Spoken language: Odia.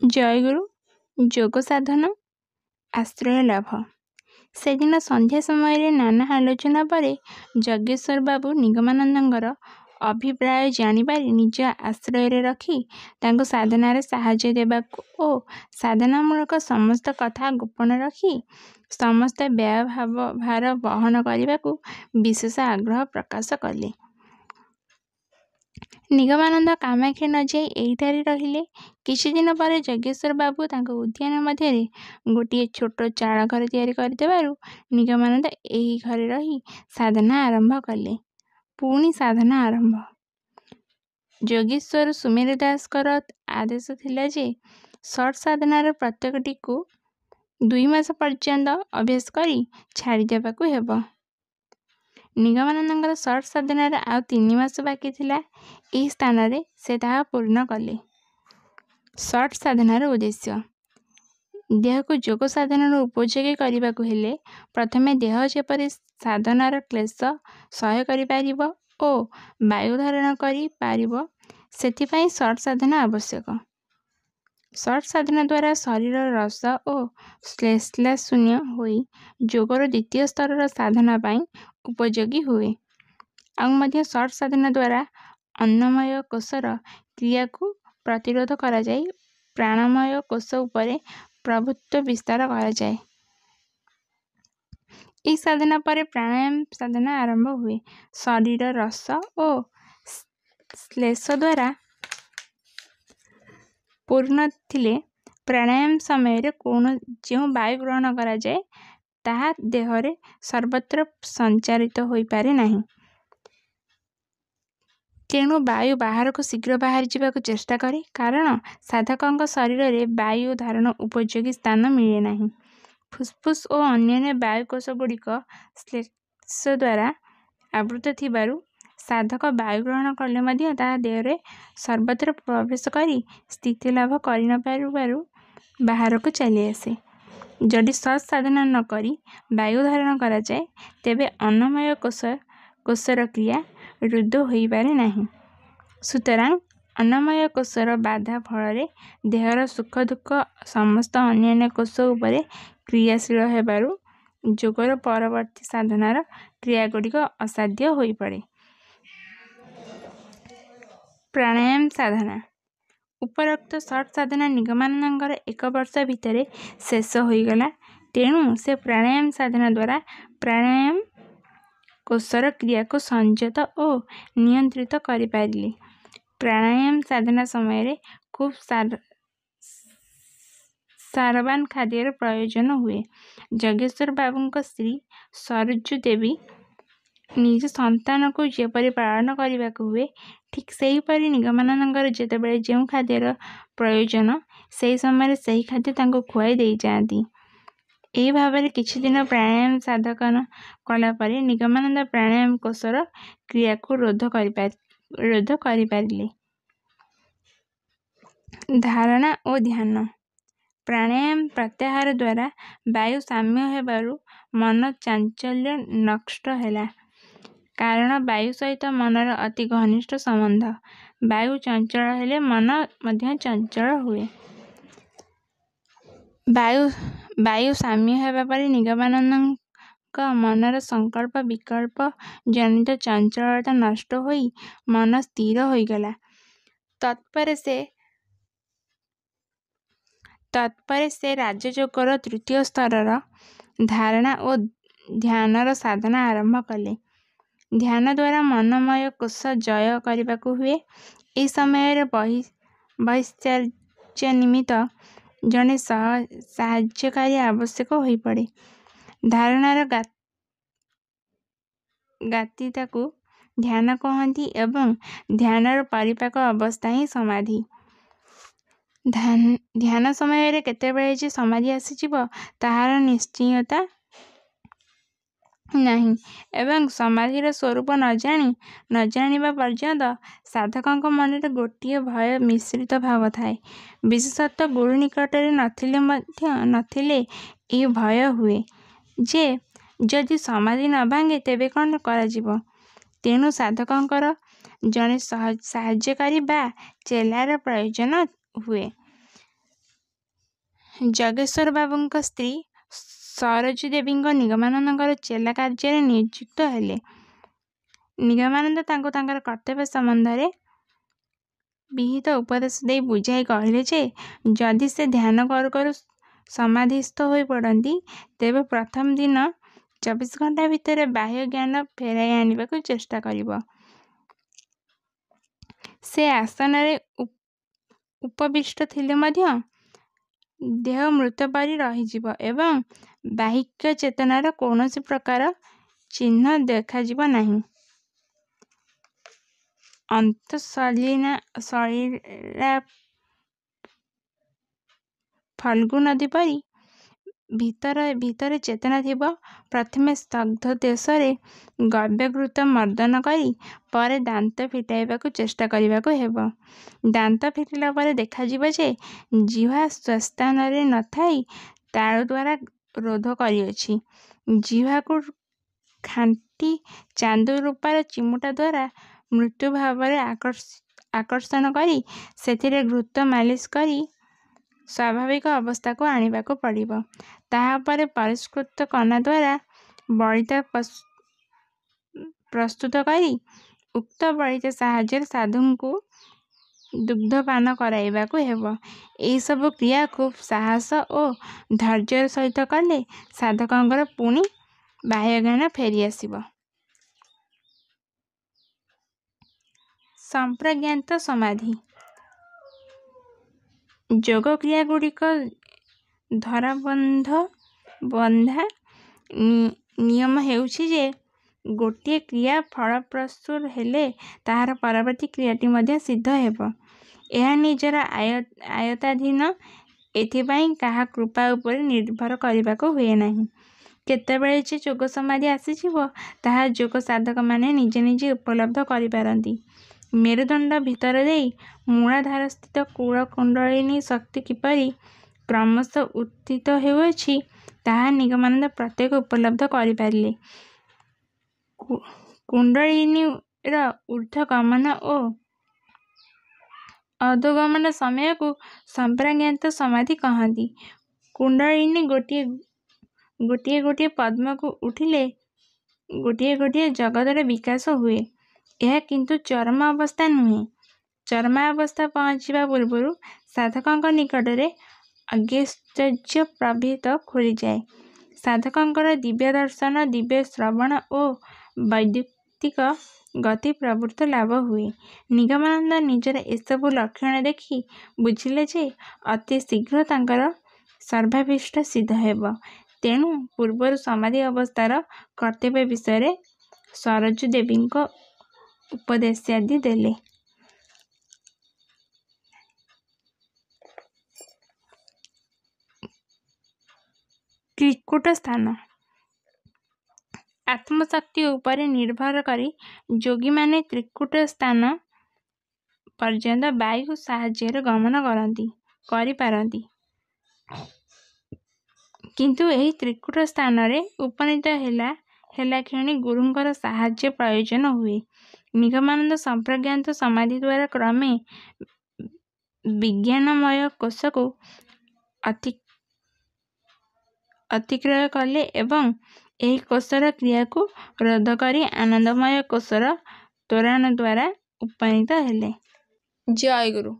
ଜୟଗୁରୁ ଯୋଗ ସାଧନ ଆଶ୍ରୟ ଲାଭ। ସେଦିନ ସନ୍ଧ୍ୟା ସମୟରେ ନାନା ଆଲୋଚନା ପରେ ଯଜ୍ଞେଶ୍ୱର ବାବୁ ନିଗମାନନ୍ଦଙ୍କର ଅଭିପ୍ରାୟ ଜାଣିପାରି ନିଜ ଆଶ୍ରୟରେ ରଖି ତାଙ୍କୁ ସାଧନାରେ ସାହାଯ୍ୟ ଦେବାକୁ ଓ ସାଧନାମୂଳକ ସମସ୍ତ କଥା ଗୋପନ ରଖି ସମସ୍ତ ବ୍ୟୟଭାର ବହନ କରିବାକୁ ବିଶେଷ ଆଗ୍ରହ ପ୍ରକାଶ କଲେ। ନିଗମାନନ୍ଦ କାମାକ୍ଷା ନ ଯାଇ ଏଇଠାରେ ରହିଲେ। କିଛିଦିନ ପରେ ଯଜ୍ଞେଶ୍ୱର ବାବୁ ତାଙ୍କ ଉଦ୍ୟାନ ମଧ୍ୟରେ ଗୋଟିଏ ଛୋଟ ଚାଳ ଘର ତିଆରି କରିଦେବାରୁ ନିଗମାନନ୍ଦ ଏହି ଘରେ ରହି ସାଧନା ଆରମ୍ଭ କଲେ। ପୁଣି ସାଧନା ଆରମ୍ଭ। ଯୋଗୀଶ୍ୱର ସୁମେର ଦାସଙ୍କର ଆଦେଶ ଥିଲା ଯେ ଷଟ୍ ସାଧନାର ପ୍ରତ୍ୟେକଟିକୁ 2 ମାସ ପର୍ଯ୍ୟନ୍ତ ଅଭ୍ୟାସ କରି ଛାଡ଼ିଦେବାକୁ ହେବ। ନିଗମାନନ୍ଦଙ୍କର ଷଟ୍ ସାଧନାର ଆଉ 3 ମାସ ବାକି ଥିଲା। ଏହି ସ୍ଥାନରେ ସେ ତାହା ପୂର୍ଣ୍ଣ କଲେ। ଷଟ୍ ସାଧନାର ଉଦ୍ଦେଶ୍ୟ। ଦେହକୁ ଯୋଗ ସାଧନାର ଉପଯୋଗୀ କରିବାକୁ ହେଲେ ପ୍ରଥମେ ଦେହ ଯେପରି ସାଧନାର କ୍ଲେଶ ସହ୍ୟ କରିପାରିବ ଓ ବାୟୁ ଧାରଣ କରି ପାରିବ ସେଥିପାଇଁ ଷଟ୍ ସାଧନା ଆବଶ୍ୟକ। ଷଟ୍ ସାଧନା ଦ୍ୱାରା ଶରୀର ରସ ଓ ଶ୍ଳେଷଶୂନ୍ୟ ହୋଇ ଯୋଗର ଦ୍ୱିତୀୟ ସ୍ତରର ସାଧନା ପାଇଁ ଉପଯୋଗୀ ହୁଏ। ଆଉ ମଧ୍ୟ ଷଟ୍ ସାଧନା ଦ୍ୱାରା ଅନ୍ନମୟ କୋଷର କ୍ରିୟାକୁ ପ୍ରତିରୋଧ କରାଯାଇ ପ୍ରାଣମୟ କୋଷ ଉପରେ ପ୍ରଭୁତ୍ୱ ବିସ୍ତାର କରାଯାଏ। ଏହି ସାଧନା ପରେ ପ୍ରାଣାୟାମ ସାଧନା ଆରମ୍ଭ ହୁଏ। ଶରୀର ରସ ଓ ଶ୍ଳେଷ ଦ୍ୱାରା ପୂର୍ଣ୍ଣ ଥିଲେ ପ୍ରାଣାୟାମ ସମୟରେ ଯେଉଁ ବାୟୁ ଗ୍ରହଣ କରାଯାଏ ତାହା ଦେହରେ ସର୍ବତ୍ର ସଞ୍ଚାରିତ ହୋଇପାରେ ନାହିଁ। ତେଣୁ ବାୟୁ ବାହାରକୁ ଶୀଘ୍ର ବାହାରି ଯିବାକୁ ଚେଷ୍ଟା କରେ, କାରଣ ସାଧକଙ୍କ ଶରୀରରେ ବାୟୁ ଧାରଣ ଉପଯୋଗୀ ସ୍ଥାନ ମିଳେ ନାହିଁ। ଫୁସ୍ଫୁସ୍ ଓ ଅନ୍ୟାନ୍ୟ ବାୟୁକୋଷଗୁଡ଼ିକ ଶ୍ଳେଷ ଦ୍ୱାରା ଆବୃତ ଥିବାରୁ ସାଧକ ବାୟୁ ଗ୍ରହଣ କଲେ ମଧ୍ୟ ତାହା ଦେହରେ ସର୍ବତ୍ର ପ୍ରବେଶ କରି ସ୍ଥିତି ଲାଭ କରିନପାରିବାରୁ ବାହାରକୁ ଚାଲିଆସେ। ଯଦି ଷଟ୍ ସାଧନା ନ କରି ବାୟୁ ଧାରଣ କରାଯାଏ ତେବେ ଅନ୍ନମୟ କୋଷର କ୍ରିୟା ରୁଦ୍ଧ ହୋଇପାରେ ନାହିଁ। ସୁତରାଂ ଅନ୍ନମୟ କୋଷର ବାଧା ଫଳରେ ଦେହର ସୁଖ ଦୁଃଖ ସମସ୍ତ ଅନ୍ୟାନ୍ୟ କୋଷ ଉପରେ କ୍ରିୟାଶୀଳ ହେବାରୁ ଯୋଗର ପରବର୍ତ୍ତୀ ସାଧନାର କ୍ରିୟାଗୁଡ଼ିକ ଅସାଧ୍ୟ ହୋଇପଡ଼େ। ପ୍ରାଣାୟାମ ସାଧନା। ଉପରୋକ୍ତ ଷଟ୍ ସାଧନା ନିଗମାନନ୍ଦଙ୍କର 1 ବର୍ଷ ଭିତରେ ଶେଷ ହୋଇଗଲା। ତେଣୁ ସେ ପ୍ରାଣାୟାମ ସାଧନା ଦ୍ୱାରା ପ୍ରାଣାୟାମ କୋଷର କ୍ରିୟାକୁ ସଂଯତ ଓ ନିୟନ୍ତ୍ରିତ କରିପାରିଲେ। ପ୍ରାଣାୟାମ ସାଧନା ସମୟରେ ଖୁବ୍ ସାରବାନ ଖାଦ୍ୟର ପ୍ରୟୋଜନ ହୁଏ। ଯଜ୍ଞେଶ୍ୱର ବାବୁଙ୍କ ସ୍ତ୍ରୀ ସରୋଜ ଦେବୀ ନିଜ ସନ୍ତାନକୁ ଯେପରି ପାଳନ କରିବାକୁ ହୁଏ ଠିକ୍ ସେହିପରି ନିଗମାନନ୍ଦଙ୍କର ଯେତେବେଳେ ଯେଉଁ ଖାଦ୍ୟର ପ୍ରୟୋଜନ ସେହି ସମୟରେ ସେହି ଖାଦ୍ୟ ତାଙ୍କୁ ଖୁଆଇ ଦେଇଯାଆନ୍ତି। ଏହି ଭାବରେ କିଛିଦିନ ପ୍ରାଣାୟାମ ସାଧନ କଲା ପରେ ନିଗମାନନ୍ଦ ପ୍ରାଣାୟାମ କୋଷର କ୍ରିୟାକୁ ରୋଧ କରିପାରିଲେ। ଧାରଣା ଓ ଧ୍ୟାନ। ପ୍ରାଣାୟାମ ପ୍ରତ୍ୟାହାର ଦ୍ୱାରା ବାୟୁ ସାମ୍ୟ ହେବାରୁ ମନ ଚାଞ୍ଚଲ୍ୟ ନଷ୍ଟ ହେଲା। କାରଣ ବାୟୁ ସହିତ ମନର ଅତି ଘନିଷ୍ଠ ସମ୍ବନ୍ଧ। ବାୟୁ ଚଞ୍ଚଳ ହେଲେ ମନ ମଧ୍ୟ ଚଞ୍ଚଳ ହୁଏ। ବାୟୁ ସାମ୍ୟ ହେବା ପରେ ନିଗମାନନ୍ଦଙ୍କ ମନର ସଂକଳ୍ପ ବିକଳ୍ପ ଜନିତ ଚଞ୍ଚଳତା ନଷ୍ଟ ହୋଇ ମନ ସ୍ଥିର ହୋଇଗଲା। ତତ୍ପରେ ସେ ରାଜଯୋଗର ତୃତୀୟ ସ୍ତରର ଧାରଣା ଓ ଧ୍ୟାନର ସାଧନା ଆରମ୍ଭ କଲେ। ଧ୍ୟାନ ଦ୍ୱାରା ମନମୟ କୋଷ ଜୟ କରିବାକୁ ହୁଏ। ଏହି ସମୟରେ ବହିଶ୍ଚର୍ଯ୍ୟ ନିମିତ୍ତ ଜଣେ ସାହାଯ୍ୟକାରୀ ଆବଶ୍ୟକ ହୋଇପଡ଼େ। ଧାରଣାର ଗାତିତାକୁ ଧ୍ୟାନ କହନ୍ତି ଏବଂ ଧ୍ୟାନର ପରିପାକ ଅବସ୍ଥା ହିଁ ସମାଧି। ଧ୍ୟାନ ସମୟରେ କେତେବେଳେ ଯେ ସମାଧି ଆସିଯିବ ତାହାର ନିଶ୍ଚୟତା ନାହିଁ ଏବଂ ସମାଧିର ସ୍ୱରୂପ ନ ଜାଣିବା ପର୍ଯ୍ୟନ୍ତ ସାଧକଙ୍କ ମନରେ ଗୋଟିଏ ଭୟ ମିଶ୍ରିତ ଭାବ ଥାଏ। ବିଶେଷତଃ ଗୁରୁ ନିକଟରେ ନଥିଲେ ଏହି ଭୟ ହୁଏ ଯେ ଯଦି ସମାଧି ନ ଭାଙ୍ଗେ ତେବେ କ'ଣ କରାଯିବ। ତେଣୁ ସାଧକଙ୍କର ଜଣେ ସାହାଯ୍ୟକାରୀ ବା ଚେଲାର ପ୍ରୟୋଜନ ହୁଏ। ଜଗେଶ୍ୱର ବାବୁଙ୍କ ସ୍ତ୍ରୀ ସରୋଜ ଦେବୀଙ୍କ ନିଗମାନନ୍ଦଙ୍କର ଚେଲା କାର୍ଯ୍ୟରେ ନିଯୁକ୍ତ ହେଲେ। ନିଗମାନନ୍ଦ ତାଙ୍କୁ ତାଙ୍କର କର୍ତ୍ତବ୍ୟ ସମ୍ବନ୍ଧରେ ବିହିତ ଉପଦେଶ ଦେଇ ବୁଝାଇ କହିଲେ ଯେ ଯଦି ସେ ଧ୍ୟାନ କରୁ କରୁ ସମାଧିସ୍ଥ ହୋଇ ପଡ଼ନ୍ତି ତେବେ ପ୍ରଥମ ଦିନ 24 ଘଣ୍ଟା ଭିତରେ ବାହ୍ୟ ଜ୍ଞାନ ଫେରାଇ ଆଣିବାକୁ ଚେଷ୍ଟା କରିବ। ସେ ଆସନରେ ଉପବିଷ୍ଟ ଥିଲେ ମଧ୍ୟ ଦେହ ମୃତ ପରି ରହିଯିବ ଏବଂ ବାହିକ ଚେତନାର କୌଣସି ପ୍ରକାର ଚିହ୍ନ ଦେଖାଯିବ ନାହିଁ। ସଳିଳା ଫଲ୍ଗୁ ନଦୀ ପରି ଭିତରେ ଚେତନା ଥିବ। ପ୍ରଥମେ ସ୍ତବ୍ଧ ଦେଶରେ ଗବ୍ୟଘୃତ ମର୍ଦ୍ଦନ କରି ପରେ ଦାନ୍ତ ଫିଟାଇବାକୁ ଚେଷ୍ଟା କରିବାକୁ ହେବ। ଦାନ୍ତ ଫିଟିଲା ପରେ ଦେଖାଯିବ ଯେ ଜିହ୍ୱା ସ୍ୱସ୍ଥାନରେ ନ ଥାଇ ତାଳୁ ଦ୍ୱାରା ରୋଧ କରିଅଛି। ଜିହ୍ୱାକୁ ଖାଣ୍ଟି ଚାନ୍ଦୁ ରୂପାର ଚିମୁଟା ଦ୍ୱାରା ମୃଦୁ ଭାବରେ ଆକର୍ଷଣ କରି ସେଥିରେ ଘୃତ ମାଲିସ କରି ସ୍ୱାଭାବିକ ଅବସ୍ଥାକୁ ଆଣିବାକୁ ପଡ଼ିବ। ତାହାପରେ ପରିଷ୍କୃତ କନା ଦ୍ୱାରା ବଳିତା ପ୍ରସ୍ତୁତ କରି ଉକ୍ତ ବଳିତା ସାହାଯ୍ୟରେ ସାଧୁଙ୍କୁ ଦୁଗ୍ଧପାନ କରାଇବାକୁ ହେବ। ଏହିସବୁ କ୍ରିୟା ଖୁବ୍ ସାହସ ଓ ଧୈର୍ଯ୍ୟର ସହିତ କଲେ ସାଧକଙ୍କର ପୁଣି ବାହ୍ୟଜ୍ଞାନ ଫେରିଆସିବ। ସମ୍ପ୍ରଜ୍ଞାତ ସମାଧି ଯୋଗ କ୍ରିୟାଗୁଡ଼ିକ ଧରାବନ୍ଧା ନିୟମ ହେଉଛି ଯେ ଗୋଟିଏ କ୍ରିୟା ଫଳପ୍ରସୂ ହେଲେ ତାହାର ପରବର୍ତ୍ତୀ କ୍ରିୟାଟି ମଧ୍ୟ ସିଦ୍ଧ ହେବ। ଏହା ନିଜର ଆୟତ୍ତାଧୀନ। ଏଥିପାଇଁ କାହା କୃପା ଉପରେ ନିର୍ଭର କରିବାକୁ ହୁଏ ନାହିଁ। କେତେବେଳେ ଯେ ଯୋଗ ସମାଧି ଆସିଯିବ ତାହା ଯୋଗ ସାଧକମାନେ ନିଜେ ନିଜେ ଉପଲବ୍ଧ କରିପାରନ୍ତି। ମେରୁଦଣ୍ଡ ଭିତର ଦେଇ ମୂଳାଧାରସ୍ଥିତ କୂଳ କୁଣ୍ଡଳିନୀ ଶକ୍ତି କିପରି କ୍ରମଶଃ ଉତ୍ଥିତ ହେଉଅଛି ତାହା ନିଗମାନନ୍ଦ ପ୍ରତ୍ୟକ୍ଷ ଉପଲବ୍ଧ କରିପାରିଲେ। କୁଣ୍ଡଳିନୀର ଊର୍ଦ୍ଧ୍ୱଗମନ ଓ ଅଧୋଗମନ ସମୟକୁ ସମ୍ପ୍ରଜ୍ଞାତ ସମାଧି କହନ୍ତି। କୁଣ୍ଡଳିନୀ ଗୋଟିଏ ଗୋଟିଏ ପଦ୍ମକୁ ଉଠିଲେ ଗୋଟିଏ ଗୋଟିଏ ଜଗତର ବିକାଶ ହୁଏ। ଏହା କିନ୍ତୁ ଚରମ ଅବସ୍ଥା ନୁହେଁ। ଚରମାବସ୍ଥା ପହଞ୍ଚିବା ପୂର୍ବରୁ ସାଧକଙ୍କ ନିକଟରେ ଅଜ୍ଞୈଶ୍ଚର୍ଯ୍ୟ ପ୍ରଭେଦ ଖୋଲିଯାଏ। ସାଧକଙ୍କର ଦିବ୍ୟ ଦର୍ଶନ, ଦିବ୍ୟ ଶ୍ରବଣ ଓ ବୈଦ୍ୟୁତିକ ଗତି ପ୍ରଭୃତି ଲାଭ ହୁଏ। ନିଗମାନନ୍ଦ ନିଜର ଏସବୁ ଲକ୍ଷଣ ଦେଖି ବୁଝିଲେ ଯେ ଅତି ଶୀଘ୍ର ତାଙ୍କର ସର୍ବାଭୀଷ୍ଟ ସିଦ୍ଧ ହେବ। ତେଣୁ ପୂର୍ବରୁ ସମାଧି ଅବସ୍ଥାର କର୍ତ୍ତବ୍ୟ ବିଷୟରେ ସରୋଜ ଦେବୀଙ୍କ ଉପଦେଶାଦି ଦେଲେ। ତ୍ରିକୁଟ ସ୍ଥାନ ଆତ୍ମଶକ୍ତି ଉପରେ ନିର୍ଭର କରି ଯୋଗୀମାନେ ତ୍ରିକୁଟ ସ୍ଥାନ ପର୍ଯ୍ୟନ୍ତ ବାୟୁ ସାହାଯ୍ୟରେ ଗମନ କରିପାରନ୍ତି। କିନ୍ତୁ ଏହି ତ୍ରିକୁଟ ସ୍ଥାନରେ ଉପନୀତ ହେଲାକ୍ଷଣି ଗୁରୁଙ୍କର ସାହାଯ୍ୟ ପ୍ରୟୋଜନ ହୁଏ। ନିଗମାନନ୍ଦ ସମ୍ପ୍ରଜ୍ଞାତ ସମାଧି ଦ୍ୱାରା କ୍ରମେ ବିଜ୍ଞାନମୟ କୋଶକୁ ଅତିକ୍ରୟ କଲେ ଏବଂ ଏହି କୋଶର କ୍ରିୟାକୁ ରୋଧ କରି ଆନନ୍ଦମୟ କୋଶର ତ୍ୱରଣ ଦ୍ୱାରା ଉପନୀତ ହେଲେ। ଜୟ ଗୁରୁ।